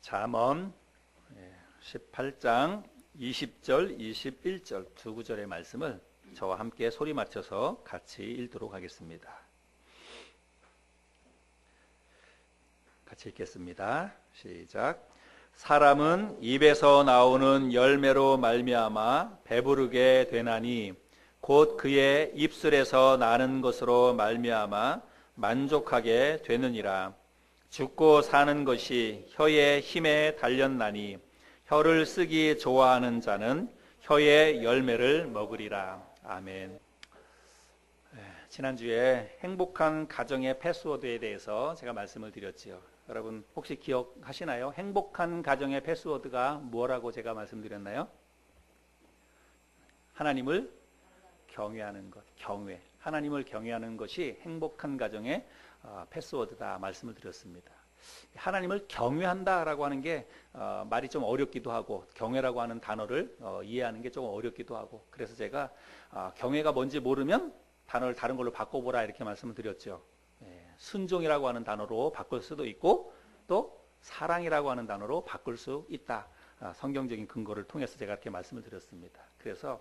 잠언 18장 20절, 21절 두 구절의 말씀을 저와 함께 소리 맞춰서 같이 읽도록 하겠습니다. 같이 읽겠습니다. 시작. 사람은 입에서 나오는 열매로 말미암아 배부르게 되나니 곧 그의 입술에서 나는 것으로 말미암아 만족하게 되느니라. 죽고 사는 것이 혀의 힘에 달렸나니 혀를 쓰기 좋아하는 자는 혀의 열매를 먹으리라. 아멘. 지난주에 행복한 가정의 패스워드에 대해서 제가 말씀을 드렸지요. 여러분 혹시 기억하시나요? 행복한 가정의 패스워드가 뭐라고 제가 말씀드렸나요? 하나님을 경외하는 것, 경외. 하나님을 경외하는 것이 행복한 가정의 패스워드다 말씀을 드렸습니다. 하나님을 경외한다라고 하는 게 말이 좀 어렵기도 하고 경외라고 하는 단어를 이해하는 게 좀 어렵기도 하고 그래서 제가 경외가 뭔지 모르면 단어를 다른 걸로 바꿔보라 이렇게 말씀을 드렸죠. 순종이라고 하는 단어로 바꿀 수도 있고 또 사랑이라고 하는 단어로 바꿀 수 있다. 성경적인 근거를 통해서 제가 이렇게 말씀을 드렸습니다. 그래서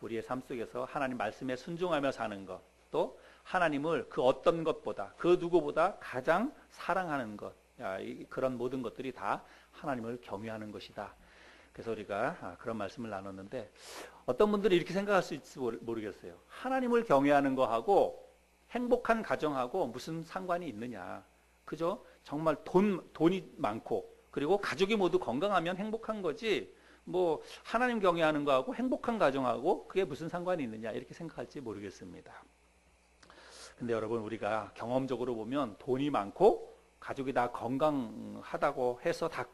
우리의 삶 속에서 하나님 말씀에 순종하며 사는 것, 또 하나님을 그 어떤 것보다 그 누구보다 가장 사랑하는 것, 그런 모든 것들이 다 하나님을 경외하는 것이다. 그래서 우리가 그런 말씀을 나눴는데 어떤 분들이 이렇게 생각할 수 있을지 모르겠어요. 하나님을 경외하는 거하고 행복한 가정하고 무슨 상관이 있느냐. 그죠? 정말 돈이 많고 그리고 가족이 모두 건강하면 행복한 거지 뭐 하나님 경외하는 거하고 행복한 가정하고 그게 무슨 상관이 있느냐 이렇게 생각할지 모르겠습니다. 근데 여러분 우리가 경험적으로 보면 돈이 많고 가족이 다 건강하다고 해서 다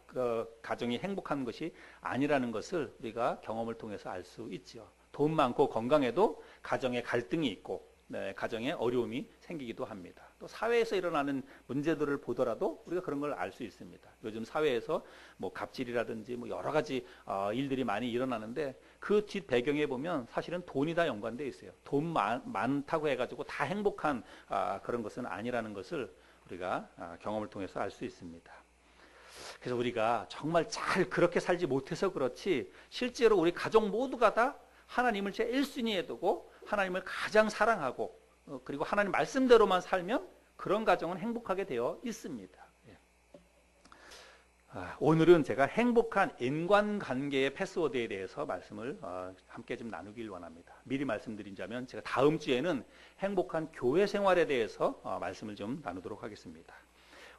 가정이 행복한 것이 아니라는 것을 우리가 경험을 통해서 알 수 있죠. 돈 많고 건강해도 가정에 갈등이 있고 가정에 어려움이 생기기도 합니다. 또 사회에서 일어나는 문제들을 보더라도 우리가 그런 걸 알 수 있습니다. 요즘 사회에서 뭐 갑질이라든지 뭐 여러 가지 일들이 많이 일어나는데 그 뒷 배경에 보면 사실은 돈이 다 연관되어 있어요. 돈 많다고 해가지고 다 행복한 그런 것은 아니라는 것을 우리가 경험을 통해서 알 수 있습니다. 그래서 우리가 정말 잘 그렇게 살지 못해서 그렇지 실제로 우리 가족 모두가 다 하나님을 제 1순위에 두고 하나님을 가장 사랑하고 그리고 하나님 말씀대로만 살면 그런 가정은 행복하게 되어 있습니다. 오늘은 제가 행복한 인간관계의 패스워드에 대해서 말씀을 함께 좀 나누길 원합니다. 미리 말씀드리자면 제가 다음 주에는 행복한 교회 생활에 대해서 말씀을 좀 나누도록 하겠습니다.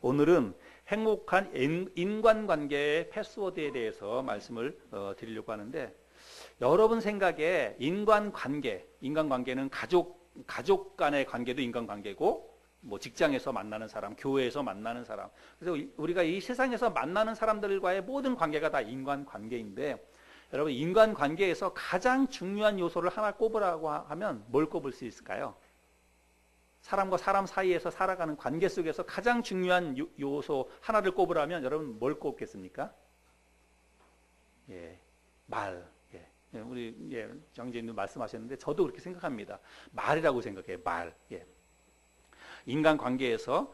오늘은 행복한 인간관계의 패스워드에 대해서 말씀을 드리려고 하는데 여러분 생각에 인간관계는 가족 간의 관계도 인간관계고 뭐 직장에서 만나는 사람, 교회에서 만나는 사람. 그래서 우리가 이 세상에서 만나는 사람들과의 모든 관계가 다 인간관계인데 여러분 인간관계에서 가장 중요한 요소를 하나 꼽으라고 하면 뭘 꼽을 수 있을까요? 사람과 사람 사이에서 살아가는 관계 속에서 가장 중요한 요소 하나를 꼽으라면 여러분 뭘 꼽겠습니까? 말. 우리 정재인도 말씀하셨는데 저도 그렇게 생각합니다. 말이라고 생각해요. 말. 인간관계에서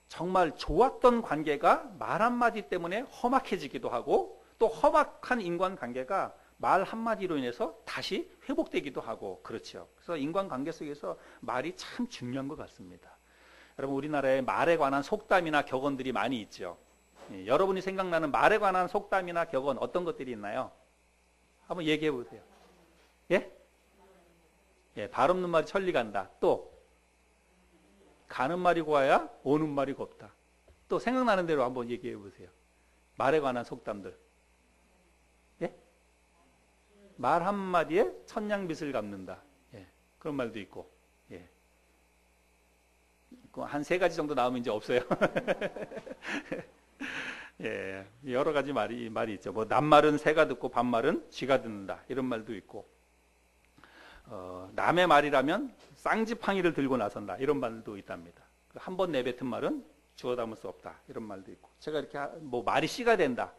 정말 좋았던 관계가 말 한마디 때문에 험악해지기도 하고 또 험악한 인간관계가 말 한마디로 인해서 다시 회복되기도 하고 그렇죠. 그래서 인간관계 속에서 말이 참 중요한 것 같습니다. 여러분 우리나라에 말에 관한 속담이나 격언들이 많이 있죠. 여러분이 생각나는 말에 관한 속담이나 격언 어떤 것들이 있나요? 한번 얘기해 보세요. 발 없는 말이 천리 간다. 또 가는 말이 고와야 오는 말이 곱다. 또 생각나는 대로 한번 얘기해 보세요. 말에 관한 속담들. 말 한마디에 천냥빚을 갚는다. 그런 말도 있고. 한 3가지 정도 나오면 이제 없어요. 여러 가지 말이 있죠. 뭐 남말은 새가 듣고 반말은 쥐가 듣는다. 이런 말도 있고. 남의 말이라면 쌍지팡이를 들고 나선다. 이런 말도 있답니다. 한 번 내뱉은 말은 주워 담을 수 없다. 이런 말도 있고. 제가 이렇게 뭐 말이 씨가 된다.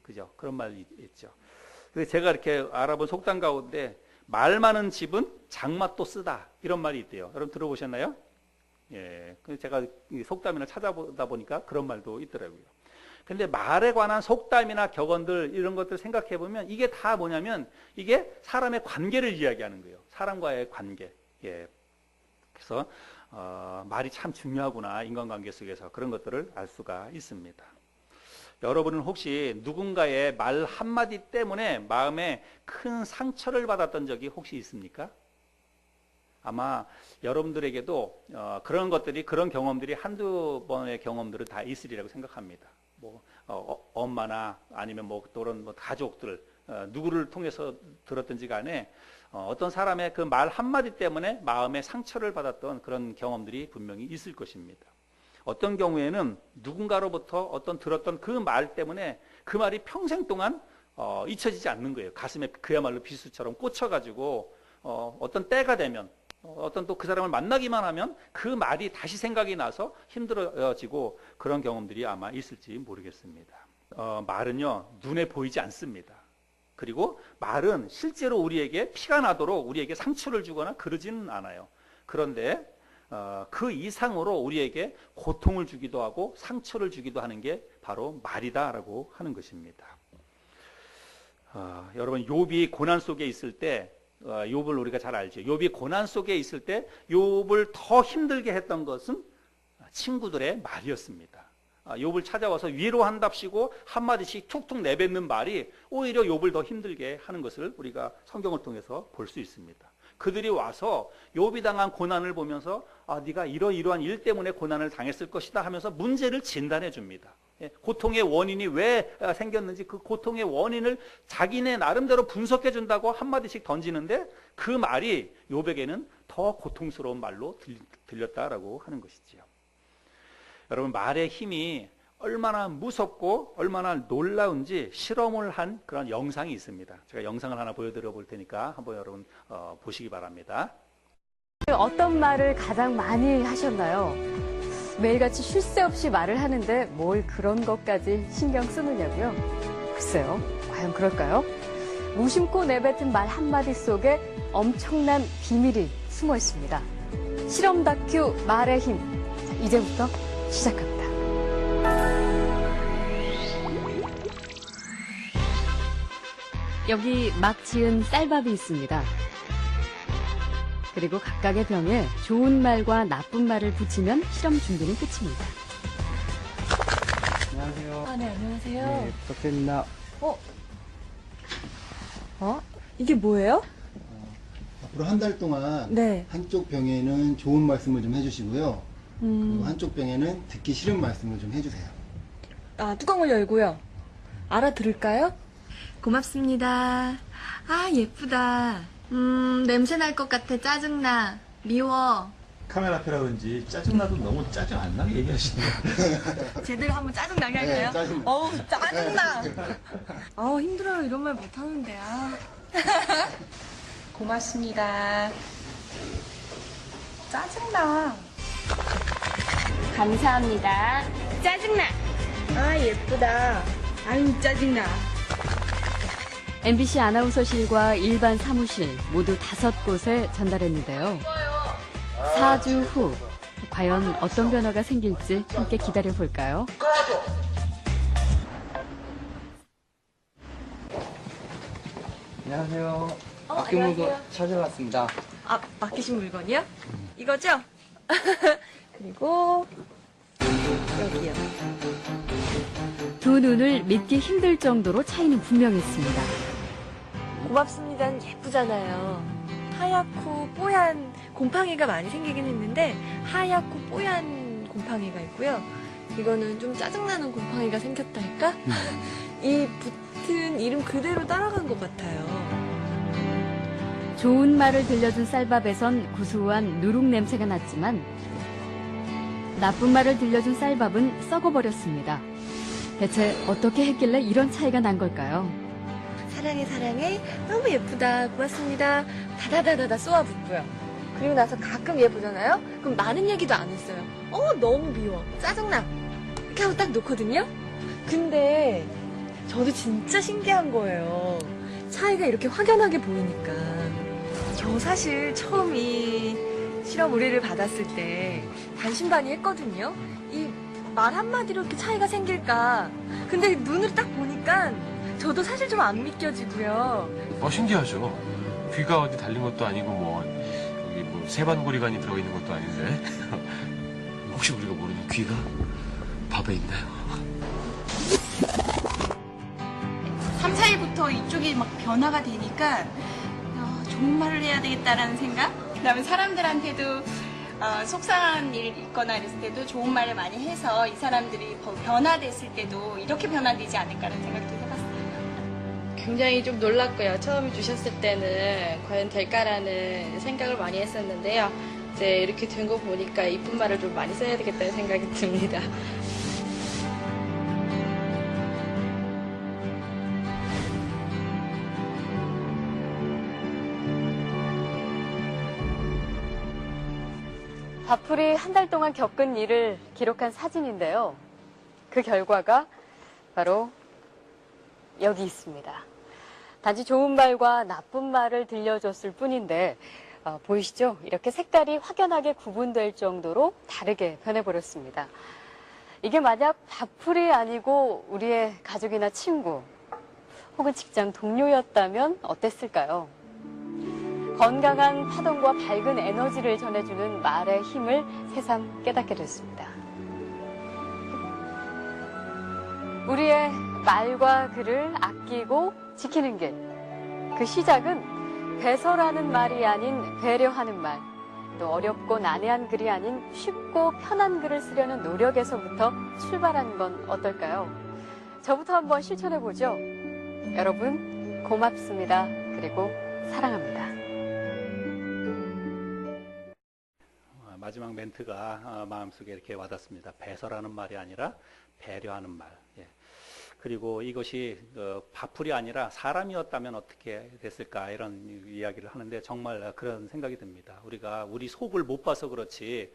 그죠? 그런 말이 있죠. 그래서 제가 이렇게 알아본 속담 가운데 말 많은 집은 장맛도 쓰다. 이런 말이 있대요. 여러분 들어보셨나요? 그래서 제가 속담이나 찾아보다 보니까 그런 말도 있더라고요. 근데 말에 관한 속담이나 격언들 이런 것들 생각해 보면 이게 다 뭐냐면 이게 사람의 관계를 이야기하는 거예요. 사람과의 관계. 예. 그래서 말이 참 중요하구나. 인간관계 속에서 그런 것들을 알 수가 있습니다. 여러분은 혹시 누군가의 말 한마디 때문에 마음에 큰 상처를 받았던 적이 혹시 있습니까? 아마 여러분들에게도 그런 것들이, 그런 경험들이 한두 번의 경험들은 다 있으리라고 생각합니다. 뭐 엄마나 아니면 뭐 또는 뭐 가족들 누구를 통해서 들었든지 간에 어떤 사람의 그 말 한마디 때문에 마음에 상처를 받았던 그런 경험들이 분명히 있을 것입니다. 어떤 경우에는 누군가로부터 어떤 들었던 그 말 때문에 그 말이 평생 동안 잊혀지지 않는 거예요. 가슴에 그야말로 비수처럼 꽂혀가지고 어떤 때가 되면 어떤 또 그 사람을 만나기만 하면 그 말이 다시 생각이 나서 힘들어지고 그런 경험들이 아마 있을지 모르겠습니다. 말은요, 눈에 보이지 않습니다. 그리고 말은 실제로 우리에게 피가 나도록 우리에게 상처를 주거나 그러지는 않아요. 그런데 그 이상으로 우리에게 고통을 주기도 하고 상처를 주기도 하는 게 바로 말이다라고 하는 것입니다. 여러분, 욥이 고난 속에 있을 때 욥을 우리가 잘 알죠. 욥이 고난 속에 있을 때 욥을 더 힘들게 했던 것은 친구들의 말이었습니다. 욥을 찾아와서 위로한답시고 한마디씩 툭툭 내뱉는 말이 오히려 욥을 더 힘들게 하는 것을 우리가 성경을 통해서 볼 수 있습니다. 그들이 와서 욥이 당한 고난을 보면서 네가 이러이러한 일 때문에 고난을 당했을 것이다 하면서 문제를 진단해 줍니다. 고통의 원인이 왜 생겼는지 그 고통의 원인을 자기네 나름대로 분석해 준다고 한마디씩 던지는데 그 말이 욥에게는 더 고통스러운 말로 들렸다라고 하는 것이지요. 여러분, 말의 힘이 얼마나 무섭고 얼마나 놀라운지 실험을 한 그런 영상이 있습니다. 제가 영상을 하나 보여드려 볼 테니까 한번 여러분 보시기 바랍니다. 어떤 말을 가장 많이 하셨나요? 매일같이 쉴 새 없이 말을 하는데 뭘 그런 것까지 신경 쓰느냐고요? 글쎄요, 과연 그럴까요? 무심코 내뱉은 말 한마디 속에 엄청난 비밀이 숨어 있습니다. 실험 다큐 말의 힘, 자, 이제부터 시작합니다. 여기 막 지은 쌀밥이 있습니다. 그리고 각각의 병에 좋은 말과 나쁜 말을 붙이면 실험 준비는 끝입니다. 안녕하세요. 네, 안녕하세요. 네, 부탁드립니다. 이게 뭐예요? 앞으로 한 달 동안 네. 한쪽 병에는 좋은 말씀을 좀 해주시고요. 그리고 한쪽 병에는 듣기 싫은 말씀을 좀 해주세요. 뚜껑을 열고요. 알아들을까요? 고맙습니다. 예쁘다. 냄새 날 것 같아. 짜증나. 미워. 카메라 앞이라 그런지 짜증나도 너무 짜증 안 나게 얘기하시네요. 제대로 한번 짜증나게 네, 할까요? 짜증. 짜증나! 힘들어요. 이런 말 못하는데. 고맙습니다. 짜증나. 감사합니다. 짜증나. 예쁘다. 아유, 짜증나. MBC 아나운서실과 일반 사무실 모두 5곳에 전달했는데요. 4주 후 과연 어떤 변화가 생길지 함께 기다려볼까요? 안녕하세요. 맡긴 물건 찾아왔습니다. 맡기신 물건이요? 이거죠? 그리고 여기요. 두 눈을 믿기 힘들 정도로 차이는 분명했습니다. 고맙습니다는 예쁘잖아요. 하얗고 뽀얀 곰팡이가 많이 생기긴 했는데 하얗고 뽀얀 곰팡이가 있고요. 이거는 좀 짜증나는 곰팡이가 생겼달까? 이 붙은 이름 그대로 따라간 것 같아요. 좋은 말을 들려준 쌀밥에선 구수한 누룩 냄새가 났지만 나쁜 말을 들려준 쌀밥은 썩어버렸습니다. 대체 어떻게 했길래 이런 차이가 난 걸까요? 사랑해 사랑해 너무 예쁘다 고맙습니다 다다다다다 쏘아붙고요. 그리고 나서 가끔 얘 보잖아요. 그럼 많은 얘기도 안 했어요. 너무 미워 짜증나 이렇게 하고 딱 놓거든요. 근데 저도 진짜 신기한 거예요. 차이가 이렇게 확연하게 보이니까. 저 사실 처음 이 실험 의뢰를 받았을 때 반신반의했거든요. 이 말 한마디로 이렇게 차이가 생길까. 근데 눈으로 딱 보니까 저도 사실 좀 안 믿겨지고요. 신기하죠. 귀가 어디 달린 것도 아니고 뭐 여기 뭐 세반고리관이 들어있는 것도 아닌데 혹시 우리가 모르는 귀가 밥에 있나요? 3, 4일부터 이쪽이 막 변화가 되니까 좋은 말을 해야 되겠다라는 생각? 그다음에 사람들한테도 속상한 일 있거나 이랬을 때도 좋은 말을 많이 해서 이 사람들이 변화됐을 때도 이렇게 변화되지 않을까라는 생각도 해봤어요. 굉장히 좀 놀랐고요. 처음에 주셨을 때는 과연 될까라는 생각을 많이 했었는데요. 이제 이렇게 된 거 보니까 이쁜 말을 좀 많이 써야 되겠다는 생각이 듭니다. 밥풀이 한 달 동안 겪은 일을 기록한 사진인데요. 그 결과가 바로 여기 있습니다. 단지 좋은 말과 나쁜 말을 들려줬을 뿐인데 보이시죠? 이렇게 색깔이 확연하게 구분될 정도로 다르게 변해버렸습니다. 이게 만약 밥풀이 아니고 우리의 가족이나 친구 혹은 직장 동료였다면 어땠을까요? 건강한 파동과 밝은 에너지를 전해주는 말의 힘을 새삼 깨닫게 됐습니다. 우리의 말과 글을 아끼고 지키는 길. 그 시작은 배설하는 말이 아닌 배려하는 말, 또 어렵고 난해한 글이 아닌 쉽고 편한 글을 쓰려는 노력에서부터 출발하는 건 어떨까요? 저부터 한번 실천해보죠. 여러분, 고맙습니다. 그리고 사랑합니다. 마지막 멘트가 마음속에 이렇게 와닿습니다. 배설하는 말이 아니라 배려하는 말. 예. 그리고 이것이 밥풀이 아니라 사람이었다면 어떻게 됐을까 이런 이야기를 하는데 정말 그런 생각이 듭니다. 우리가 우리 속을 못 봐서 그렇지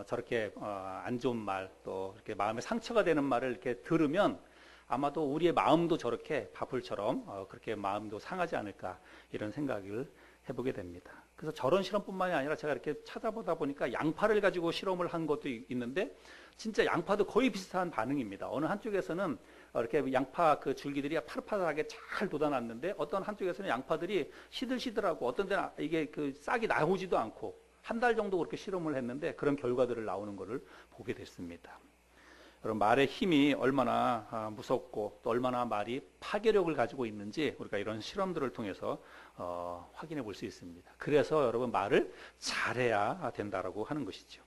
저렇게 안 좋은 말 또 이렇게 마음에 상처가 되는 말을 이렇게 들으면 아마도 우리의 마음도 저렇게 밥풀처럼 그렇게 마음도 상하지 않을까 이런 생각을 해보게 됩니다. 그래서 저런 실험뿐만이 아니라 제가 이렇게 찾아보다 보니까 양파를 가지고 실험을 한 것도 있는데 진짜 양파도 거의 비슷한 반응입니다. 어느 한쪽에서는 이렇게 양파 그 줄기들이 파릇파릇하게 잘 돋아났는데 어떤 한쪽에서는 양파들이 시들시들하고 어떤 데는 이게 그 싹이 나오지도 않고 한 달 정도 그렇게 실험을 했는데 그런 결과들을 나오는 것을 보게 됐습니다. 여러분 말의 힘이 얼마나 무섭고 또 얼마나 말이 파괴력을 가지고 있는지 우리가 이런 실험들을 통해서 확인해 볼 수 있습니다. 그래서 여러분 말을 잘해야 된다라고 하는 것이죠.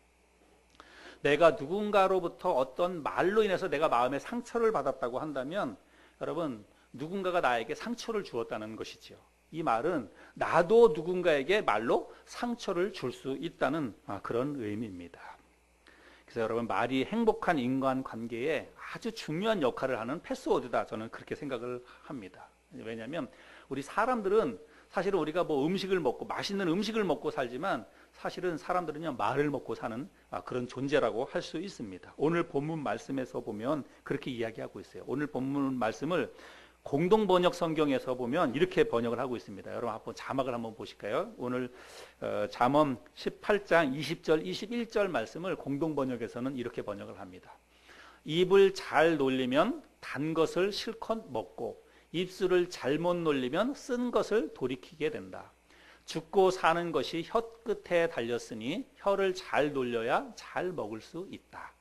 내가 누군가로부터 어떤 말로 인해서 내가 마음에 상처를 받았다고 한다면 여러분 누군가가 나에게 상처를 주었다는 것이죠. 이 말은 나도 누군가에게 말로 상처를 줄 수 있다는 그런 의미입니다. 그래서 여러분 말이 행복한 인간관계에 아주 중요한 역할을 하는 패스워드다. 저는 그렇게 생각을 합니다. 왜냐하면 우리 사람들은 사실은 우리가 뭐 음식을 먹고 맛있는 음식을 먹고 살지만 사실은 사람들은요 말을 먹고 사는 그런 존재라고 할 수 있습니다. 오늘 본문 말씀에서 보면 그렇게 이야기하고 있어요. 오늘 본문 말씀을 공동번역 성경에서 보면 이렇게 번역을 하고 있습니다. 여러분 한번 자막을 한번 보실까요? 오늘 잠언 18장 20절 21절 말씀을 공동번역에서는 이렇게 번역을 합니다. 입을 잘 놀리면 단 것을 실컷 먹고 입술을 잘못 놀리면 쓴 것을 돌이키게 된다. 죽고 사는 것이 혀 끝에 달렸으니 혀를 잘 놀려야 잘 먹을 수 있다.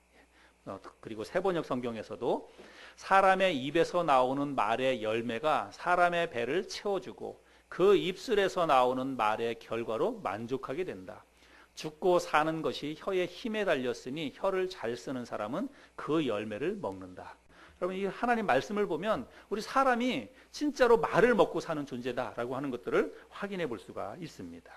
그리고 새번역 성경에서도 사람의 입에서 나오는 말의 열매가 사람의 배를 채워주고 그 입술에서 나오는 말의 결과로 만족하게 된다. 죽고 사는 것이 혀의 힘에 달렸으니 혀를 잘 쓰는 사람은 그 열매를 먹는다. 여러분 이 하나님 말씀을 보면 우리 사람이 진짜로 말을 먹고 사는 존재다라고 하는 것들을 확인해 볼 수가 있습니다.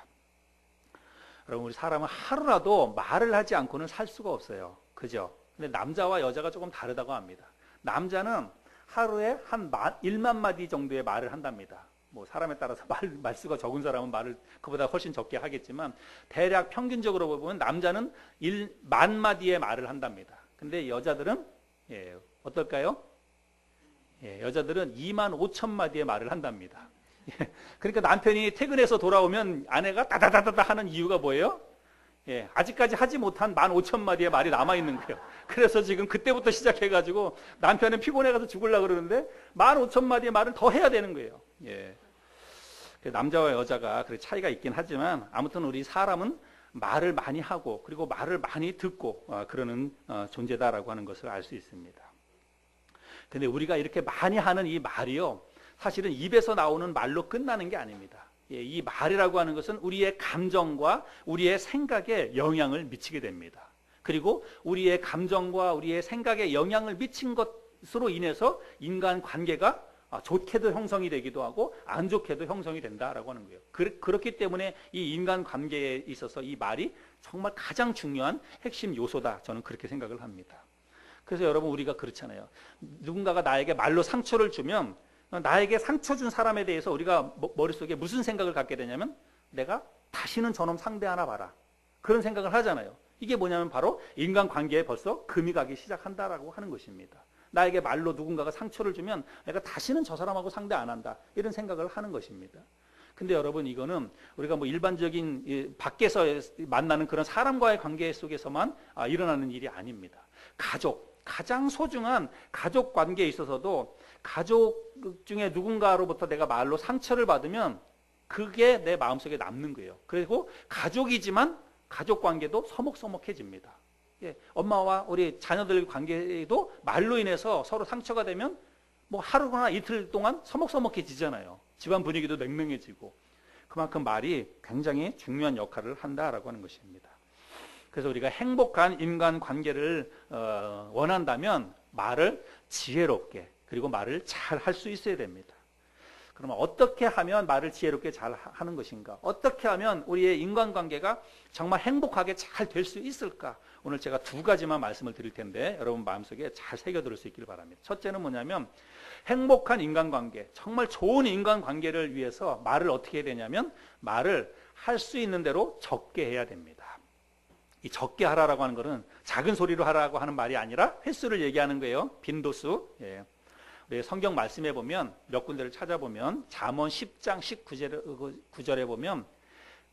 여러분 우리 사람은 하루라도 말을 하지 않고는 살 수가 없어요. 그죠? 근데 남자와 여자가 조금 다르다고 합니다. 남자는 하루에 한 1만 마디 정도의 말을 한답니다. 뭐 사람에 따라서 말수가 적은 사람은 말을 그보다 훨씬 적게 하겠지만 대략 평균적으로 보면 남자는 1만 마디의 말을 한답니다. 근데 여자들은 어떨까요? 여자들은 2만 5천 마디의 말을 한답니다. 그러니까 남편이 퇴근해서 돌아오면 아내가 다다다다다 하는 이유가 뭐예요? 예, 아직까지 하지 못한 15,000마디의 말이 남아있는 거예요. 그래서 지금 그때부터 시작해가지고 남편은 피곤해가서 죽으려고 그러는데 15,000마디의 말을 더 해야 되는 거예요. 예. 남자와 여자가 그렇게 차이가 있긴 하지만 아무튼 우리 사람은 말을 많이 하고 그리고 말을 많이 듣고 그러는 존재다라고 하는 것을 알 수 있습니다. 근데 우리가 이렇게 많이 하는 이 말이요, 사실은 입에서 나오는 말로 끝나는 게 아닙니다. 예, 이 말이라고 하는 것은 우리의 감정과 우리의 생각에 영향을 미치게 됩니다. 그리고 우리의 감정과 우리의 생각에 영향을 미친 것으로 인해서 인간 관계가 좋게도 형성이 되기도 하고 안 좋게도 형성이 된다라고 하는 거예요. 그렇기 때문에 이 인간 관계에 있어서 이 말이 정말 가장 중요한 핵심 요소다, 저는 그렇게 생각을 합니다. 그래서 여러분, 우리가 그렇잖아요. 누군가가 나에게 말로 상처를 주면 나에게 상처 준 사람에 대해서 우리가 머릿속에 무슨 생각을 갖게 되냐면, 내가 다시는 저놈 상대하나 봐라, 그런 생각을 하잖아요. 이게 뭐냐면 바로 인간관계에 벌써 금이 가기 시작한다라고 하는 것입니다. 나에게 말로 누군가가 상처를 주면 내가 다시는 저 사람하고 상대 안 한다, 이런 생각을 하는 것입니다. 근데 여러분, 이거는 우리가 뭐 일반적인 밖에서 만나는 그런 사람과의 관계 속에서만 일어나는 일이 아닙니다. 가장 소중한 가족 관계에 있어서도 가족 중에 누군가로부터 내가 말로 상처를 받으면 그게 내 마음속에 남는 거예요. 그리고 가족이지만 가족 관계도 서먹서먹해집니다. 예, 엄마와 우리 자녀들 관계도 말로 인해서 서로 상처가 되면 뭐 하루나 이틀 동안 서먹서먹해지잖아요. 집안 분위기도 맹맹해지고. 그만큼 말이 굉장히 중요한 역할을 한다라고 하는 것입니다. 그래서 우리가 행복한 인간 관계를 원한다면 말을 지혜롭게, 그리고 말을 잘 할 수 있어야 됩니다. 그러면 어떻게 하면 말을 지혜롭게 잘 하는 것인가? 어떻게 하면 우리의 인간관계가 정말 행복하게 잘 될 수 있을까? 오늘 제가 2가지만 말씀을 드릴 텐데 여러분 마음속에 잘 새겨들을 수 있기를 바랍니다. 첫째는 뭐냐면, 행복한 인간관계, 정말 좋은 인간관계를 위해서 말을 어떻게 해야 되냐면, 말을 할 수 있는 대로 적게 해야 됩니다. 이 적게 하라고 하는 것은 작은 소리로 하라고 하는 말이 아니라 횟수를 얘기하는 거예요. 빈도수. 예. 우리 성경 말씀에 보면, 몇 군데를 찾아보면 잠언 10장 19절에 보면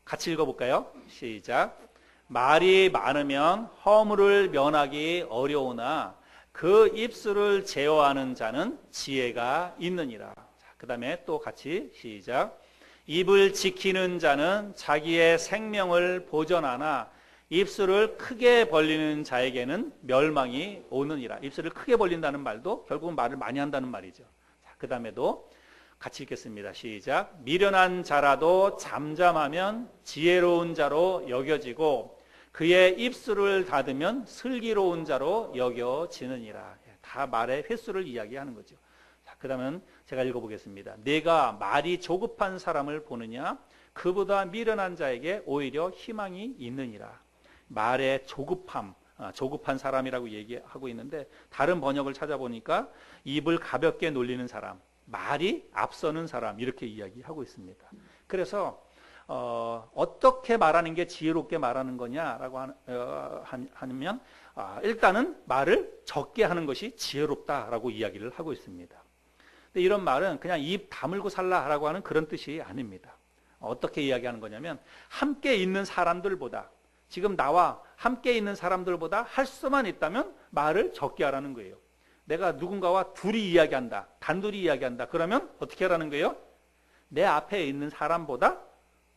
같이 읽어볼까요? 시작. 말이 많으면 허물을 면하기 어려우나 그 입술을 제어하는 자는 지혜가 있느니라. 그 다음에 또 같이 시작. 입을 지키는 자는 자기의 생명을 보전하나 입술을 크게 벌리는 자에게는 멸망이 오느니라. 입술을 크게 벌린다는 말도 결국은 말을 많이 한다는 말이죠. 그 다음에도 같이 읽겠습니다. 시작. 미련한 자라도 잠잠하면 지혜로운 자로 여겨지고 그의 입술을 닫으면 슬기로운 자로 여겨지느니라. 다 말의 횟수를 이야기하는 거죠. 그 다음은 제가 읽어보겠습니다. 내가 말이 조급한 사람을 보느냐? 그보다 미련한 자에게 오히려 희망이 있느니라. 말의 조급함, 조급한 사람이라고 얘기하고 있는데, 다른 번역을 찾아보니까 입을 가볍게 놀리는 사람, 말이 앞서는 사람, 이렇게 이야기하고 있습니다. 그래서 어떻게 말하는 게 지혜롭게 말하는 거냐라고 하면 일단은 말을 적게 하는 것이 지혜롭다라고 이야기를 하고 있습니다. 근데 이런 말은 그냥 입 다물고 살라라고 하는 그런 뜻이 아닙니다. 어떻게 이야기하는 거냐면, 함께 있는 사람들보다, 지금 나와 함께 있는 사람들보다 할 수만 있다면 말을 적게 하라는 거예요. 내가 누군가와 둘이 이야기한다, 단둘이 이야기한다, 그러면 어떻게 하라는 거예요? 내 앞에 있는 사람보다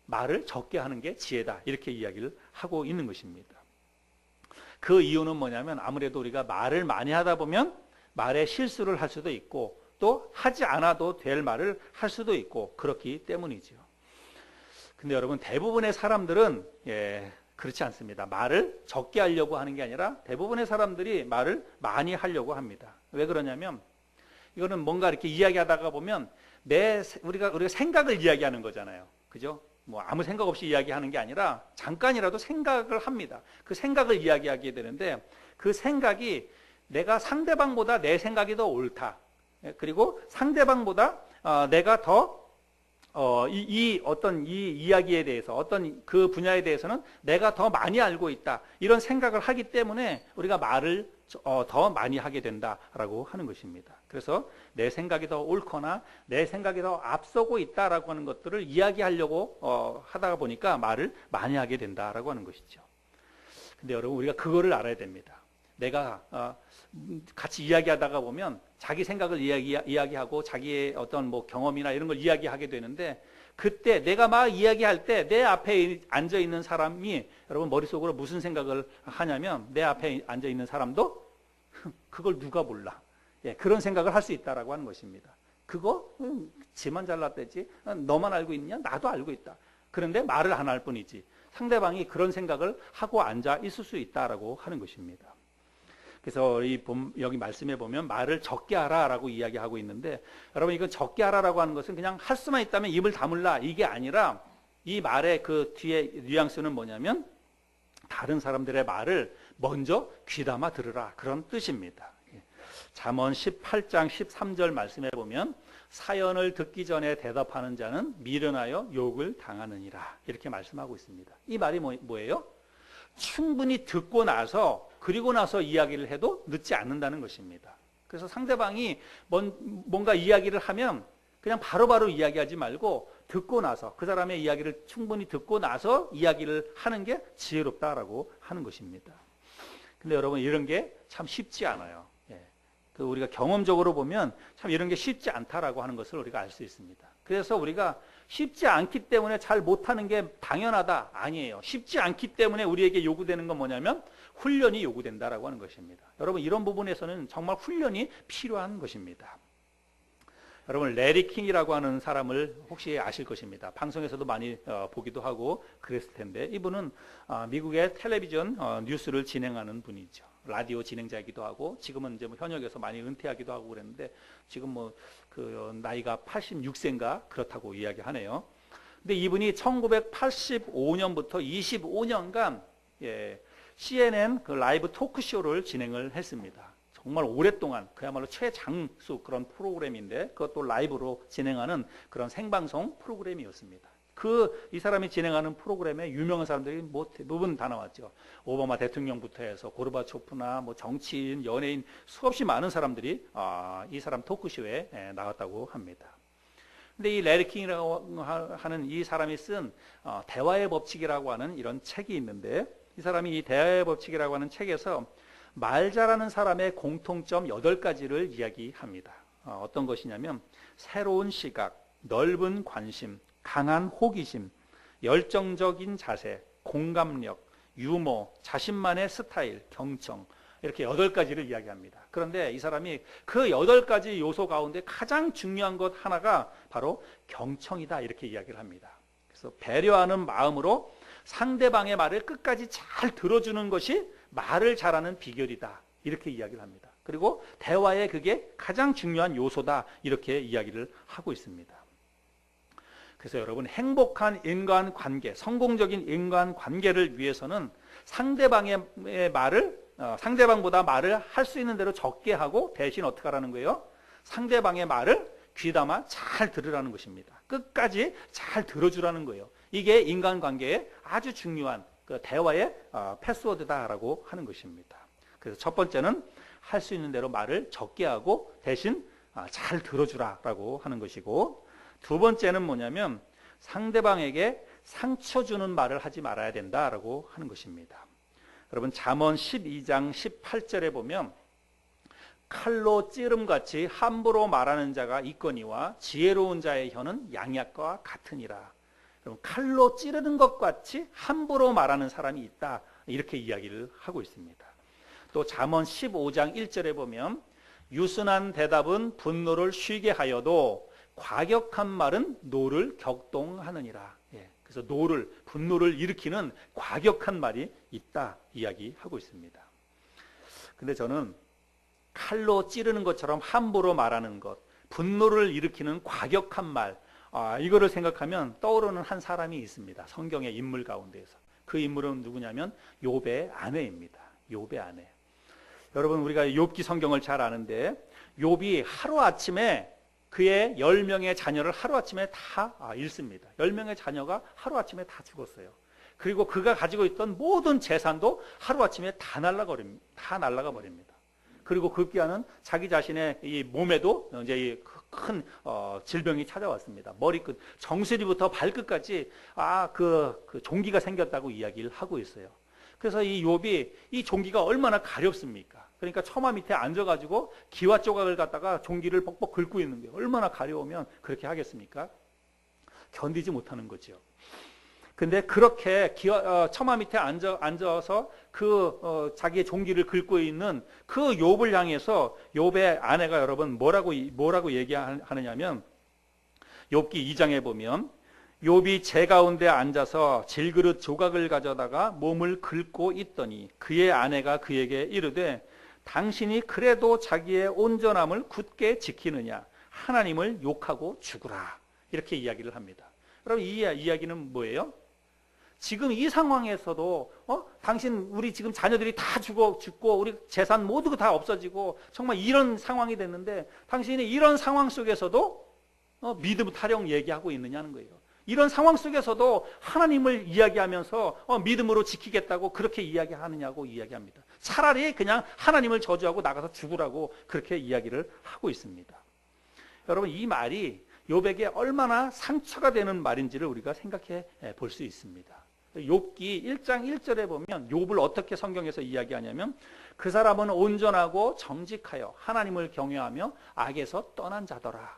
말을 적게 하는 게 지혜다, 이렇게 이야기를 하고 있는 것입니다. 그 이유는 뭐냐면, 아무래도 우리가 말을 많이 하다 보면 말에 실수를 할 수도 있고 또 하지 않아도 될 말을 할 수도 있고 그렇기 때문이죠. 근데 여러분, 대부분의 사람들은 그렇지 않습니다. 말을 적게 하려고 하는 게 아니라 대부분의 사람들이 말을 많이 하려고 합니다. 왜 그러냐면, 이거는 뭔가 이렇게 이야기하다가 보면 우리가 생각을 이야기하는 거잖아요. 그죠? 뭐 아무 생각 없이 이야기하는 게 아니라 잠깐이라도 생각을 합니다. 그 생각을 이야기하게 되는데, 그 생각이 내가 상대방보다 내 생각이 더 옳다, 그리고 상대방보다 내가 더 이 이야기에 대해서, 어떤 그 분야에 대해서는 내가 더 많이 알고 있다, 이런 생각을 하기 때문에 우리가 말을 더 많이 하게 된다라고 하는 것입니다. 그래서 내 생각이 더 옳거나 내 생각이 더 앞서고 있다라고 하는 것들을 이야기하려고 하다가 보니까 말을 많이 하게 된다라고 하는 것이죠. 근데 여러분 우리가 그거를 알아야 됩니다. 내가 같이 이야기하다가 보면 자기 생각을 이야기하고 자기의 어떤 뭐 경험이나 이런 걸 이야기하게 되는데 그때 내가 막 이야기할 때 내 앞에 앉아 있는 사람이 여러분 머릿속으로 무슨 생각을 하냐면 내 앞에 앉아 있는 사람도 그걸 누가 몰라. 예, 그런 생각을 할 수 있다라고 하는 것입니다. 그거 쟤만 잘났대지. 너만 알고 있냐? 나도 알고 있다. 그런데 말을 안 할 뿐이지. 상대방이 그런 생각을 하고 앉아 있을 수 있다라고 하는 것입니다. 그래서 여기 말씀해 보면 말을 적게 하라라고 이야기하고 있는데 여러분 이건 적게 하라라고 하는 것은 그냥 할 수만 있다면 입을 다물라 이게 아니라 이 말의 그 뒤에 뉘앙스는 뭐냐면 다른 사람들의 말을 먼저 귀담아 들으라 그런 뜻입니다. 잠언 18장 13절 말씀해 보면 사연을 듣기 전에 대답하는 자는 미련하여 욕을 당하느니라 이렇게 말씀하고 있습니다. 이 말이 뭐예요? 충분히 듣고 나서 그리고 나서 이야기를 해도 늦지 않는다는 것입니다. 그래서 상대방이 뭔가 이야기를 하면 그냥 바로바로 이야기하지 말고 듣고 나서 그 사람의 이야기를 충분히 듣고 나서 이야기를 하는 게 지혜롭다라고 하는 것입니다. 근데 여러분 이런 게 참 쉽지 않아요. 그 우리가 경험적으로 보면 참 이런 게 쉽지 않다라고 하는 것을 우리가 알 수 있습니다. 그래서 우리가 쉽지 않기 때문에 잘 못하는 게 당연하다 아니에요. 쉽지 않기 때문에 우리에게 요구되는 건 뭐냐면 훈련이 요구된다라고 하는 것입니다. 여러분 이런 부분에서는 정말 훈련이 필요한 것입니다. 여러분 레리 킹이라고 하는 사람을 혹시 아실 것입니다. 방송에서도 많이 보기도 하고 그랬을 텐데 이분은 미국의 텔레비전 뉴스를 진행하는 분이죠. 라디오 진행자이기도 하고 지금은 이제 뭐 현역에서 많이 은퇴하기도 하고 그랬는데 지금 뭐 그 나이가 86세인가 그렇다고 이야기하네요. 근데 이분이 1985년부터 25년간 CNN 그 라이브 토크쇼를 진행을 했습니다. 정말 오랫동안 그야말로 최장수 그런 프로그램인데 그것도 라이브로 진행하는 그런 생방송 프로그램이었습니다. 이 사람이 진행하는 프로그램에 유명한 사람들이 뭐 대부분 다 나왔죠. 오바마 대통령부터 해서 고르바초프나 뭐 정치인, 연예인 수없이 많은 사람들이 이 사람 토크쇼에 나왔다고 합니다. 근데 이 레리 킹이라고 하는 이 사람이 쓴 대화의 법칙이라고 하는 이런 책이 있는데 이 사람이 이 대화의 법칙이라고 하는 책에서 말 잘하는 사람의 공통점 8가지를 이야기합니다. 어떤 것이냐면 새로운 시각, 넓은 관심, 강한 호기심, 열정적인 자세, 공감력, 유머, 자신만의 스타일, 경청 이렇게 8가지를 이야기합니다. 그런데 이 사람이 그 8가지 요소 가운데 가장 중요한 것 하나가 바로 경청이다 이렇게 이야기를 합니다. 그래서 배려하는 마음으로 상대방의 말을 끝까지 잘 들어주는 것이 말을 잘하는 비결이다 이렇게 이야기를 합니다. 그리고 대화에 그게 가장 중요한 요소다 이렇게 이야기를 하고 있습니다. 그래서 여러분 행복한 인간관계, 성공적인 인간관계를 위해서는 상대방의 말을 상대방보다 말을 할 수 있는 대로 적게 하고 대신 어떻게 하라는 거예요? 상대방의 말을 귀담아 잘 들으라는 것입니다. 끝까지 잘 들어주라는 거예요. 이게 인간관계에 아주 중요한 그 대화의 패스워드다라고 하는 것입니다. 그래서 첫 번째는 할 수 있는 대로 말을 적게 하고 대신 잘 들어주라라고 하는 것이고 두 번째는 뭐냐면 상대방에게 상처 주는 말을 하지 말아야 된다라고 하는 것입니다. 여러분 잠언 12장 18절에 보면 칼로 찌름같이 함부로 말하는 자가 있거니와 지혜로운 자의 혀는 양약과 같으니라. 여러분 칼로 찌르는 것 같이 함부로 말하는 사람이 있다 이렇게 이야기를 하고 있습니다. 또 잠언 15장 1절에 보면 유순한 대답은 분노를 쉬게 하여도 과격한 말은 노를 격동하느니라. 그래서 분노를 일으키는 과격한 말이 있다 이야기하고 있습니다. 근데 저는 칼로 찌르는 것처럼 함부로 말하는 것, 분노를 일으키는 과격한 말, 이거를 생각하면 떠오르는 한 사람이 있습니다. 성경의 인물 가운데에서. 그 인물은 누구냐면 욥의 아내입니다. 욥의 아내. 여러분 우리가 욥기 성경을 잘 아는데 욥이 하루아침에 그의 10명의 자녀를 하루아침에 다 잃습니다. 10명의 자녀가 하루아침에 다 죽었어요. 그리고 그가 가지고 있던 모든 재산도 하루아침에 다 날아가 버립니다. 그리고 급기야는 자기 자신의 이 몸에도 이제 큰 질병이 찾아왔습니다. 머리끝, 정수리부터 발끝까지 그 종기가 생겼다고 이야기를 하고 있어요. 그래서 이 욥이 이 종기가 얼마나 가렵습니까? 그러니까 처마 밑에 앉아가지고 기와 조각을 갖다가 종기를 벅벅 긁고 있는 거예요. 얼마나 가려우면 그렇게 하겠습니까? 견디지 못하는 거죠. 근데 그렇게 처마 밑에 앉아서 자기의 종기를 긁고 있는 그 욥을 향해서 욥의 아내가 여러분 뭐라고 얘기하느냐면 욥기 2장에 보면 욥이 제 가운데 앉아서 질그릇 조각을 가져다가 몸을 긁고 있더니 그의 아내가 그에게 이르되 당신이 그래도 자기의 온전함을 굳게 지키느냐 하나님을 욕하고 죽으라 이렇게 이야기를 합니다. 여러분 이 이야기는 뭐예요? 지금 이 상황에서도 당신 우리 지금 자녀들이 다 죽고 우리 재산 모두 다 없어지고 정말 이런 상황이 됐는데 당신이 이런 상황 속에서도 믿음 타령 얘기하고 있느냐는 거예요. 이런 상황 속에서도 하나님을 이야기하면서 믿음으로 지키겠다고 그렇게 이야기하느냐고 이야기합니다. 차라리 그냥 하나님을 저주하고 나가서 죽으라고 그렇게 이야기를 하고 있습니다. 여러분 이 말이 욥에게 얼마나 상처가 되는 말인지를 우리가 생각해 볼 수 있습니다. 욥기 1장 1절에 보면 욥을 어떻게 성경에서 이야기하냐면 그 사람은 온전하고 정직하여 하나님을 경외하며 악에서 떠난 자더라.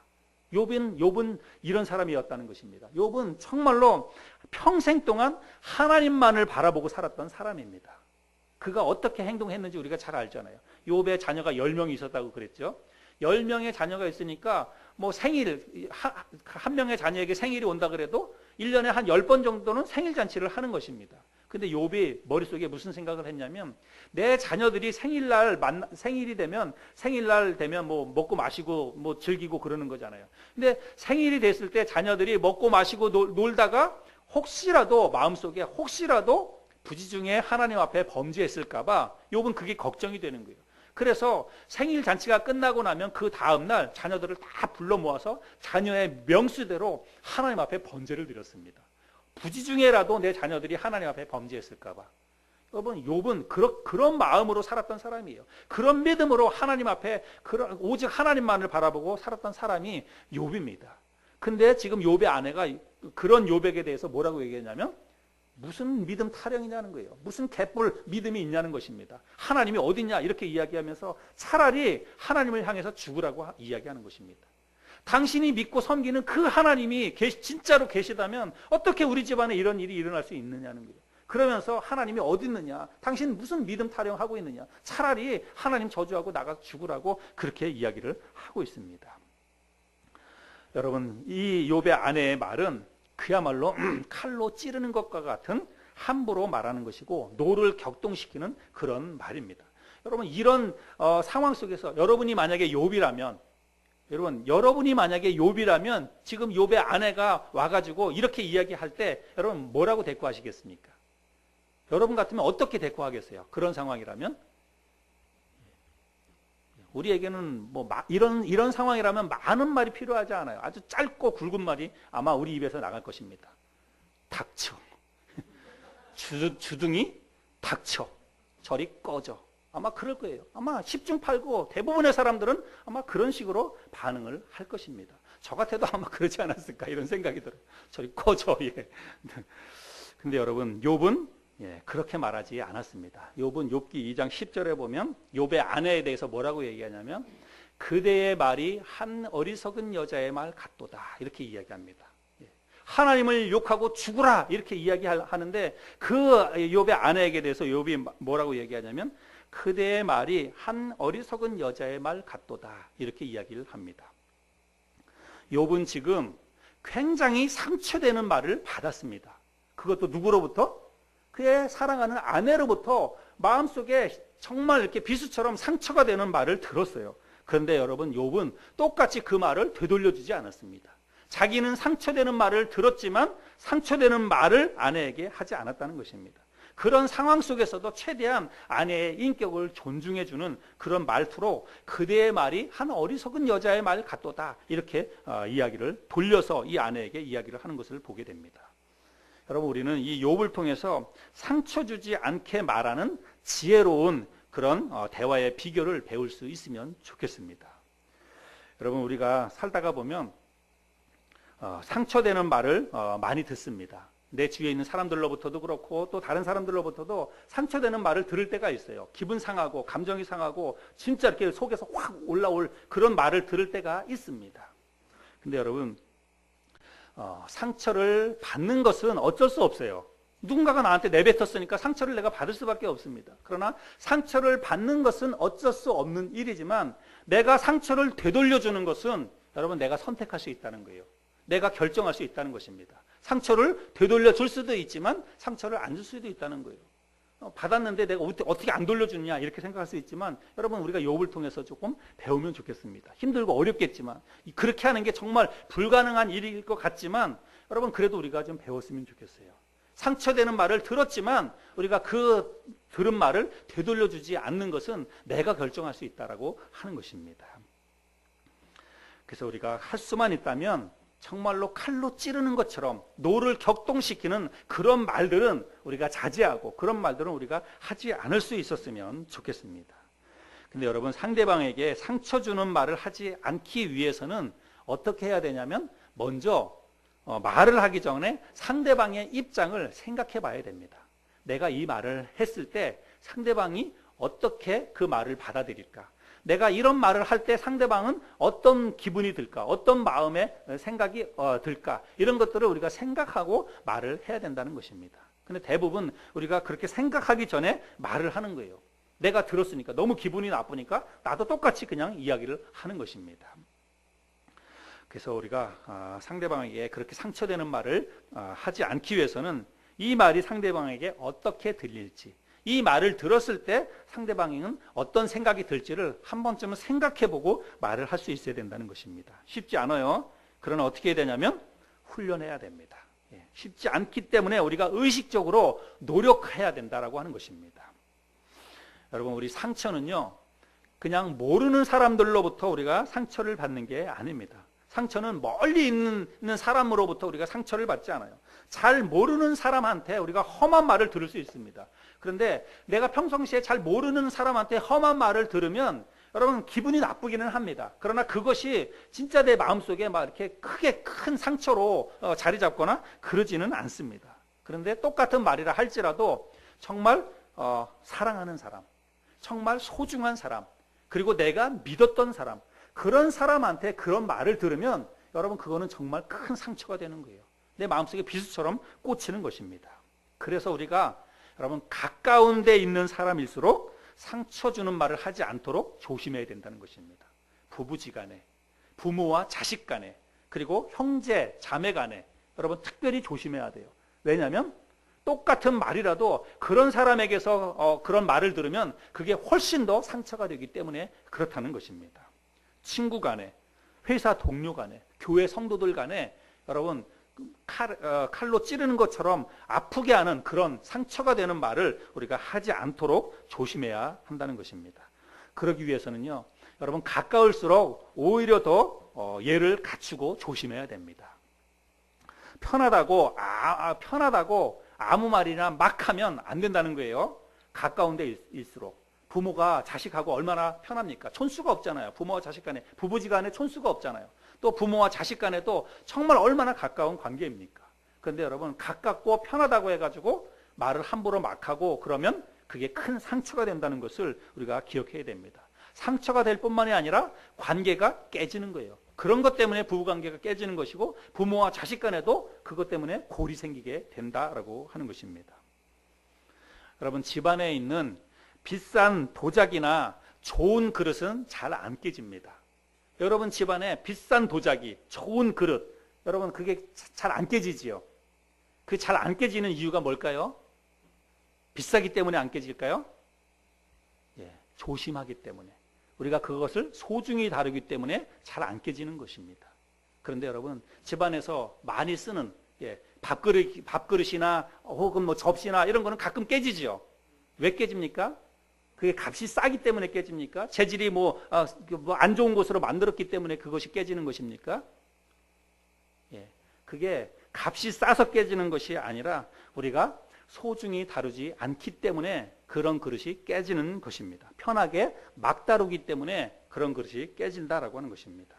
욥은 이런 사람이었다는 것입니다. 욥은 정말로 평생 동안 하나님만을 바라보고 살았던 사람입니다. 그가 어떻게 행동했는지 우리가 잘 알잖아요. 욥의 자녀가 10명이 있었다고 그랬죠. 10명의 자녀가 있으니까 뭐 한 명의 자녀에게 생일이 온다 그래도 1년에 한 10번 정도는 생일 잔치를 하는 것입니다. 근데 욥이 머릿속에 무슨 생각을 했냐면 내 자녀들이 생일이 되면 뭐 먹고 마시고 뭐 즐기고 그러는 거잖아요. 근데 생일이 됐을 때 자녀들이 먹고 마시고 놀다가 마음속에 혹시라도 부지 중에 하나님 앞에 범죄했을까 봐 욥은 그게 걱정이 되는 거예요. 그래서 생일 잔치가 끝나고 나면 그 다음날 자녀들을 다 불러 모아서 자녀의 명수대로 하나님 앞에 번제를 드렸습니다. 부지 중에라도 내 자녀들이 하나님 앞에 범죄했을까 봐. 여러분 욥은 그런 마음으로 살았던 사람이에요. 그런 믿음으로 하나님 앞에 오직 하나님만을 바라보고 살았던 사람이 욥입니다. 근데 지금 욥의 아내가 그런 욥에게 대해서 뭐라고 얘기했냐면 무슨 믿음 타령이냐는 거예요. 무슨 개뿔 믿음이 있냐는 것입니다. 하나님이 어딨냐 이렇게 이야기하면서 차라리 하나님을 향해서 죽으라고 이야기하는 것입니다. 당신이 믿고 섬기는 그 하나님이 진짜로 계시다면 어떻게 우리 집안에 이런 일이 일어날 수 있느냐는 거예요. 그러면서 하나님이 어디 있느냐, 당신 무슨 믿음 타령하고 있느냐, 차라리 하나님 저주하고 나가서 죽으라고 그렇게 이야기를 하고 있습니다. 여러분 이 욥의 아내의 말은 그야말로 칼로 찌르는 것과 같은 함부로 말하는 것이고 노를 격동시키는 그런 말입니다. 여러분 이런 상황 속에서 여러분이 만약에 욥이라면 지금 욥의 아내가 와가지고 이렇게 이야기할 때 여러분 뭐라고 대꾸하시겠습니까? 여러분 같으면 어떻게 대꾸하겠어요? 그런 상황이라면 우리에게는 뭐 이런 상황이라면 많은 말이 필요하지 않아요. 아주 짧고 굵은 말이 아마 우리 입에서 나갈 것입니다. 닥쳐. 주둥이 닥쳐. 저리 꺼져. 아마 그럴 거예요. 아마 10중 8구 대부분의 사람들은 아마 그런 식으로 반응을 할 것입니다. 저 같아도 아마 그러지 않았을까 이런 생각이 들어요. 저리 꺼져. 예. 근데 여러분 욥은 그렇게 말하지 않았습니다. 욥은 욥기 2장 10절에 보면 욥의 아내에 대해서 뭐라고 얘기하냐면 그대의 말이 한 어리석은 여자의 말 같도다 이렇게 이야기합니다. 하나님을 욕하고 죽으라 이렇게 이야기하는데 그 욥의 아내에게 대해서 욥이 뭐라고 얘기하냐면 그대의 말이 한 어리석은 여자의 말 같도다 이렇게 이야기를 합니다. 욥은 지금 굉장히 상처되는 말을 받았습니다. 그것도 누구로부터? 그의 사랑하는 아내로부터 마음속에 정말 이렇게 비수처럼 상처가 되는 말을 들었어요. 그런데 여러분 욥은 똑같이 그 말을 되돌려주지 않았습니다. 자기는 상처되는 말을 들었지만 상처되는 말을 아내에게 하지 않았다는 것입니다. 그런 상황 속에서도 최대한 아내의 인격을 존중해주는 그런 말투로 그대의 말이 한 어리석은 여자의 말 같도다 이렇게 이야기를 돌려서 이 아내에게 이야기를 하는 것을 보게 됩니다. 여러분 우리는 이 욥을 통해서 상처 주지 않게 말하는 지혜로운 그런 대화의 비결을 배울 수 있으면 좋겠습니다. 여러분 우리가 살다가 보면 상처되는 말을 많이 듣습니다. 내 주위에 있는 사람들로부터도 그렇고 또 다른 사람들로부터도 상처되는 말을 들을 때가 있어요. 기분 상하고 감정이 상하고 진짜 이렇게 속에서 확 올라올 그런 말을 들을 때가 있습니다. 근데 여러분, 상처를 받는 것은 어쩔 수 없어요. 누군가가 나한테 내뱉었으니까 상처를 내가 받을 수밖에 없습니다. 그러나 상처를 받는 것은 어쩔 수 없는 일이지만 내가 상처를 되돌려주는 것은 여러분 내가 선택할 수 있다는 거예요. 내가 결정할 수 있다는 것입니다. 상처를 되돌려 줄 수도 있지만 상처를 안 줄 수도 있다는 거예요. 받았는데 내가 어떻게 안 돌려주냐 이렇게 생각할 수 있지만 여러분 우리가 욥을 통해서 조금 배우면 좋겠습니다. 힘들고 어렵겠지만 그렇게 하는 게 정말 불가능한 일일 것 같지만 여러분 그래도 우리가 좀 배웠으면 좋겠어요. 상처되는 말을 들었지만 우리가 그 들은 말을 되돌려주지 않는 것은 내가 결정할 수 있다라고 하는 것입니다. 그래서 우리가 할 수만 있다면 정말로 칼로 찌르는 것처럼 노를 격동시키는 그런 말들은 우리가 자제하고 그런 말들은 우리가 하지 않을 수 있었으면 좋겠습니다. 근데 여러분 상대방에게 상처 주는 말을 하지 않기 위해서는 어떻게 해야 되냐면 먼저 말을 하기 전에 상대방의 입장을 생각해 봐야 됩니다. 내가 이 말을 했을 때 상대방이 어떻게 그 말을 받아들일까? 내가 이런 말을 할 때 상대방은 어떤 기분이 들까? 어떤 마음의 생각이 들까? 이런 것들을 우리가 생각하고 말을 해야 된다는 것입니다. 근데 대부분 우리가 그렇게 생각하기 전에 말을 하는 거예요. 내가 들었으니까 너무 기분이 나쁘니까 나도 똑같이 그냥 이야기를 하는 것입니다. 그래서 우리가 상대방에게 그렇게 상처되는 말을 하지 않기 위해서는 이 말이 상대방에게 어떻게 들릴지, 이 말을 들었을 때 상대방은 어떤 생각이 들지를 한 번쯤은 생각해보고 말을 할 수 있어야 된다는 것입니다. 쉽지 않아요. 그러나 어떻게 해야 되냐면 훈련해야 됩니다. 쉽지 않기 때문에 우리가 의식적으로 노력해야 된다라고 하는 것입니다. 여러분 우리 상처는요 그냥 모르는 사람들로부터 우리가 상처를 받는 게 아닙니다. 상처는 멀리 있는 사람으로부터 우리가 상처를 받지 않아요. 잘 모르는 사람한테 우리가 험한 말을 들을 수 있습니다. 그런데 내가 평상시에 잘 모르는 사람한테 험한 말을 들으면 여러분 기분이 나쁘기는 합니다. 그러나 그것이 진짜 내 마음속에 막 이렇게 크게 큰 상처로 자리 잡거나 그러지는 않습니다. 그런데 똑같은 말이라 할지라도 정말 사랑하는 사람, 정말 소중한 사람, 그리고 내가 믿었던 사람, 그런 사람한테 그런 말을 들으면 여러분 그거는 정말 큰 상처가 되는 거예요. 내 마음속에 비수처럼 꽂히는 것입니다. 그래서 우리가 여러분 가까운 데 있는 사람일수록 상처 주는 말을 하지 않도록 조심해야 된다는 것입니다. 부부지간에, 부모와 자식 간에, 그리고 형제, 자매 간에 여러분 특별히 조심해야 돼요. 왜냐하면 똑같은 말이라도 그런 사람에게서 그런 말을 들으면 그게 훨씬 더 상처가 되기 때문에 그렇다는 것입니다. 친구 간에, 회사 동료 간에, 교회 성도들 간에 여러분 칼로 찌르는 것처럼 아프게 하는 그런 상처가 되는 말을 우리가 하지 않도록 조심해야 한다는 것입니다. 그러기 위해서는요 여러분 가까울수록 오히려 더 예를 갖추고 조심해야 됩니다. 편하다고 아무 말이나 막 하면 안 된다는 거예요. 가까운 데 있을수록. 부모가 자식하고 얼마나 편합니까? 촌수가 없잖아요. 부모와 자식 간에, 부부지간에 촌수가 없잖아요. 또 부모와 자식 간에도 정말 얼마나 가까운 관계입니까? 그런데 여러분 가깝고 편하다고 해가지고 말을 함부로 막 하고 그러면 그게 큰 상처가 된다는 것을 우리가 기억해야 됩니다. 상처가 될 뿐만이 아니라 관계가 깨지는 거예요. 그런 것 때문에 부부관계가 깨지는 것이고 부모와 자식 간에도 그것 때문에 골이 생기게 된다라고 하는 것입니다. 여러분 집안에 있는 비싼 도자기나 좋은 그릇은 잘 안 깨집니다. 여러분 집안에 비싼 도자기, 좋은 그릇, 여러분 그게 잘 안 깨지지요. 그 잘 안 깨지는 이유가 뭘까요? 비싸기 때문에 안 깨질까요? 조심하기 때문에. 우리가 그것을 소중히 다루기 때문에 잘 안 깨지는 것입니다. 그런데 여러분 집안에서 많이 쓰는 밥그릇이나 혹은 뭐 접시나 이런 거는 가끔 깨지죠. 왜 깨집니까? 그게 값이 싸기 때문에 깨집니까? 재질이 안 좋은 것으로 만들었기 때문에 그것이 깨지는 것입니까? 그게 값이 싸서 깨지는 것이 아니라 우리가 소중히 다루지 않기 때문에 그런 그릇이 깨지는 것입니다. 편하게 막 다루기 때문에 그런 그릇이 깨진다라고 하는 것입니다.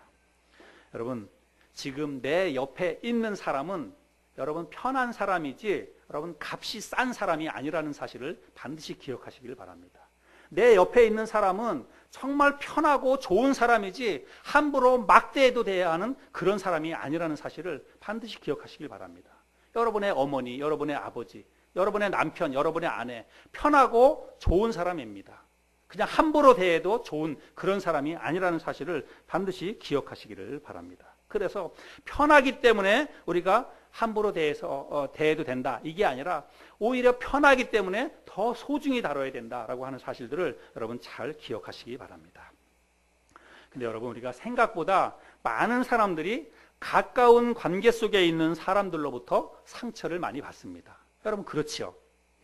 여러분 지금 내 옆에 있는 사람은 여러분 편한 사람이지 여러분 값이 싼 사람이 아니라는 사실을 반드시 기억하시길 바랍니다. 내 옆에 있는 사람은 정말 편하고 좋은 사람이지 함부로 막대해도 돼야 하는 그런 사람이 아니라는 사실을 반드시 기억하시길 바랍니다. 여러분의 어머니, 여러분의 아버지, 여러분의 남편, 여러분의 아내 편하고 좋은 사람입니다. 그냥 함부로 대해도 좋은 그런 사람이 아니라는 사실을 반드시 기억하시기를 바랍니다. 그래서 편하기 때문에 우리가 함부로 대해도 된다 이게 아니라 오히려 편하기 때문에 더 소중히 다뤄야 된다라고 하는 사실들을 여러분 잘 기억하시기 바랍니다. 근데 여러분 우리가 생각보다 많은 사람들이 가까운 관계 속에 있는 사람들로부터 상처를 많이 받습니다. 여러분 그렇지요?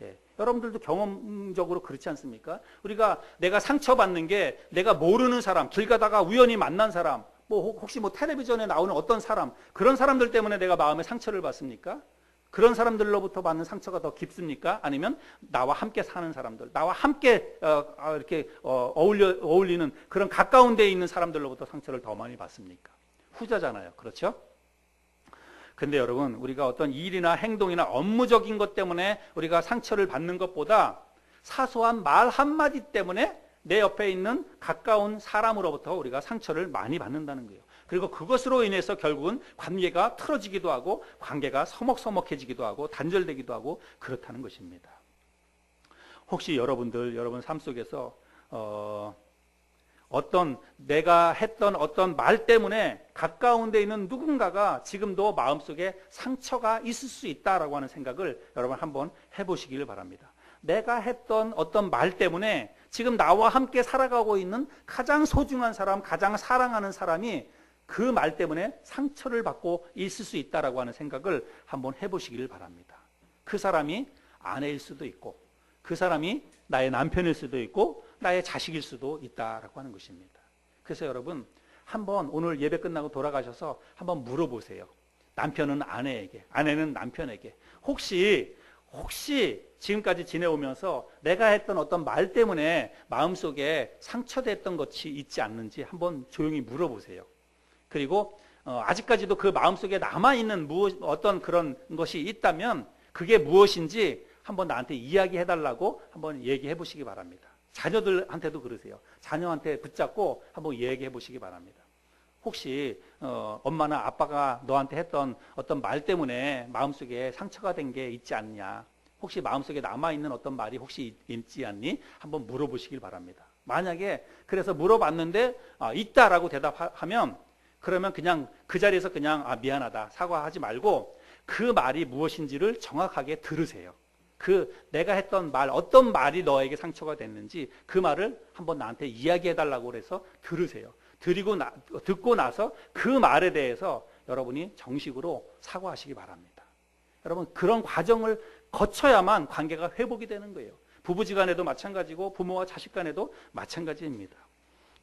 예. 여러분들도 경험적으로 그렇지 않습니까? 우리가 내가 상처받는 게 내가 모르는 사람, 길 가다가 우연히 만난 사람, 혹시 텔레비전에 나오는 어떤 사람, 그런 사람들 때문에 내가 마음에 상처를 받습니까? 그런 사람들로부터 받는 상처가 더 깊습니까? 아니면 나와 함께 사는 사람들, 나와 함께 이렇게 어울리는 그런 가까운 데에 있는 사람들로부터 상처를 더 많이 받습니까? 후자잖아요. 그렇죠? 근데 여러분 우리가 어떤 일이나 행동이나 업무적인 것 때문에 우리가 상처를 받는 것보다 사소한 말 한마디 때문에 내 옆에 있는 가까운 사람으로부터 우리가 상처를 많이 받는다는 거예요. 그리고 그것으로 인해서 결국은 관계가 틀어지기도 하고 관계가 서먹서먹해지기도 하고 단절되기도 하고 그렇다는 것입니다. 혹시 여러분 삶 속에서 내가 했던 어떤 말 때문에 가까운 데 있는 누군가가 지금도 마음속에 상처가 있을 수 있다라고 하는 생각을 여러분 한번 해보시길 바랍니다. 내가 했던 어떤 말 때문에 지금 나와 함께 살아가고 있는 가장 소중한 사람, 가장 사랑하는 사람이 그 말 때문에 상처를 받고 있을 수 있다라고 하는 생각을 한번 해보시길 바랍니다. 그 사람이 아내일 수도 있고 그 사람이 나의 남편일 수도 있고 나의 자식일 수도 있다라고 하는 것입니다. 그래서 여러분 한번 오늘 예배 끝나고 돌아가셔서 한번 물어보세요. 남편은 아내에게, 아내는 남편에게 혹시 지금까지 지내오면서 내가 했던 어떤 말 때문에 마음속에 상처됐던 것이 있지 않는지 한번 조용히 물어보세요. 그리고 아직까지도 그 마음속에 남아있는 어떤 그런 것이 있다면 그게 무엇인지 한번 나한테 이야기해달라고 한번 얘기해 보시기 바랍니다. 자녀들한테도 그러세요. 자녀한테 붙잡고 한번 얘기해 보시기 바랍니다. 혹시 엄마나 아빠가 너한테 했던 어떤 말 때문에 마음속에 상처가 된 게 있지 않냐, 혹시 마음속에 남아있는 어떤 말이 혹시 있지 않니? 한번 물어보시길 바랍니다. 만약에 그래서 물어봤는데 있다라고 대답하면 그러면 그냥 그 자리에서 그냥 미안하다 사과하지 말고 그 말이 무엇인지를 정확하게 들으세요. 내가 했던 말, 어떤 말이 너에게 상처가 됐는지 그 말을 한번 나한테 이야기해달라고 해서 들으세요. 듣고 나서 그 말에 대해서 여러분이 정식으로 사과하시기 바랍니다. 여러분 그런 과정을 거쳐야만 관계가 회복이 되는 거예요. 부부지간에도 마찬가지고 부모와 자식 간에도 마찬가지입니다.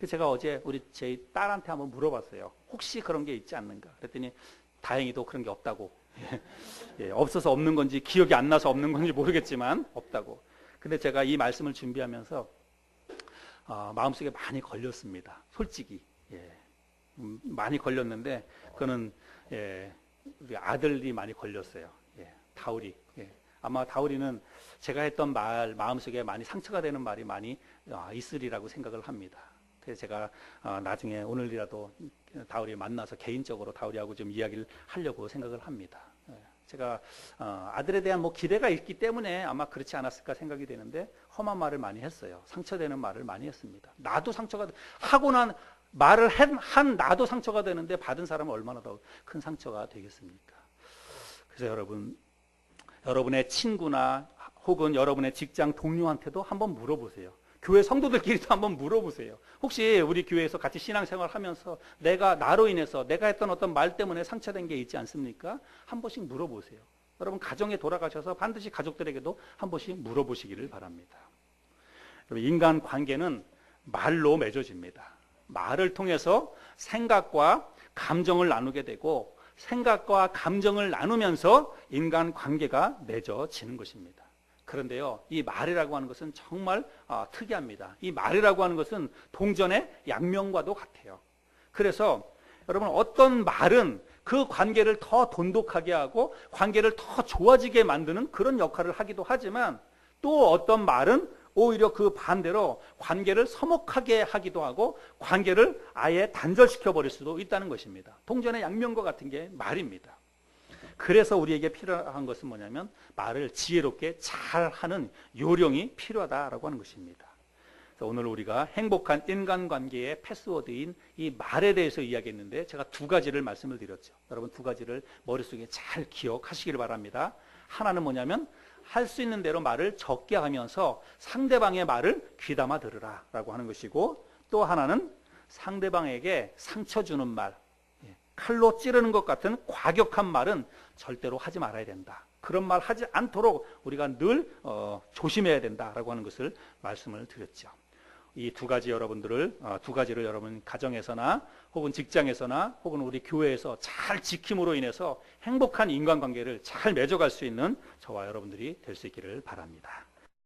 제가 어제 제 딸한테 한번 물어봤어요. 혹시 그런 게 있지 않는가? 그랬더니 다행히도 그런 게 없다고. 없어서 없는 건지 기억이 안 나서 없는 건지 모르겠지만 없다고. 근데 제가 이 말씀을 준비하면서 마음속에 많이 걸렸습니다. 솔직히 많이 걸렸는데 그거는 우리 아들이 많이 걸렸어요. 다우리. 아마 다우리는 제가 했던 말 마음속에 많이 상처가 되는 말이 많이 있으리라고 생각을 합니다. 그래서 제가 나중에 오늘이라도 다우리 만나서 개인적으로 다우리하고 좀 이야기를 하려고 생각을 합니다. 제가 아들에 대한 기대가 있기 때문에 아마 그렇지 않았을까 생각이 되는데 험한 말을 많이 했어요. 상처되는 말을 많이 했습니다. 나도 상처가 하고 난 말을 한 나도 상처가 되는데 받은 사람은 얼마나 더 큰 상처가 되겠습니까? 그래서 여러분의 친구나 혹은 여러분의 직장 동료한테도 한번 물어보세요. 교회 성도들끼리도 한번 물어보세요. 혹시 우리 교회에서 같이 신앙생활 하면서 나로 인해서 내가 했던 어떤 말 때문에 상처된 게 있지 않습니까? 한 번씩 물어보세요. 여러분 가정에 돌아가셔서 반드시 가족들에게도 한 번씩 물어보시기를 바랍니다. 인간 관계는 말로 맺어집니다. 말을 통해서 생각과 감정을 나누게 되고 생각과 감정을 나누면서 인간 관계가 맺어지는 것입니다. 그런데요, 이 말이라고 하는 것은 정말 특이합니다. 이 말이라고 하는 것은 동전의 양면과도 같아요. 그래서 여러분 어떤 말은 그 관계를 더 돈독하게 하고 관계를 더 좋아지게 만드는 그런 역할을 하기도 하지만 또 어떤 말은 오히려 그 반대로 관계를 서먹하게 하기도 하고 관계를 아예 단절시켜 버릴 수도 있다는 것입니다. 동전의 양면과 같은 게 말입니다. 그래서 우리에게 필요한 것은 뭐냐면 말을 지혜롭게 잘하는 요령이 필요하다라고 하는 것입니다. 그래서 오늘 우리가 행복한 인간관계의 패스워드인 이 말에 대해서 이야기했는데 제가 두 가지를 말씀을 드렸죠. 여러분 두 가지를 머릿속에 잘 기억하시길 바랍니다. 하나는 뭐냐면 할 수 있는 대로 말을 적게 하면서 상대방의 말을 귀담아 들으라 라고 하는 것이고, 또 하나는 상대방에게 상처 주는 말, 칼로 찌르는 것 같은 과격한 말은 절대로 하지 말아야 된다. 그런 말 하지 않도록 우리가 늘 조심해야 된다라고 하는 것을 말씀을 드렸죠. 이 두 가지를 여러분 가정에서나 혹은 직장에서나 혹은 우리 교회에서 잘 지킴으로 인해서 행복한 인간관계를 잘 맺어갈 수 있는 저와 여러분들이 될 수 있기를 바랍니다.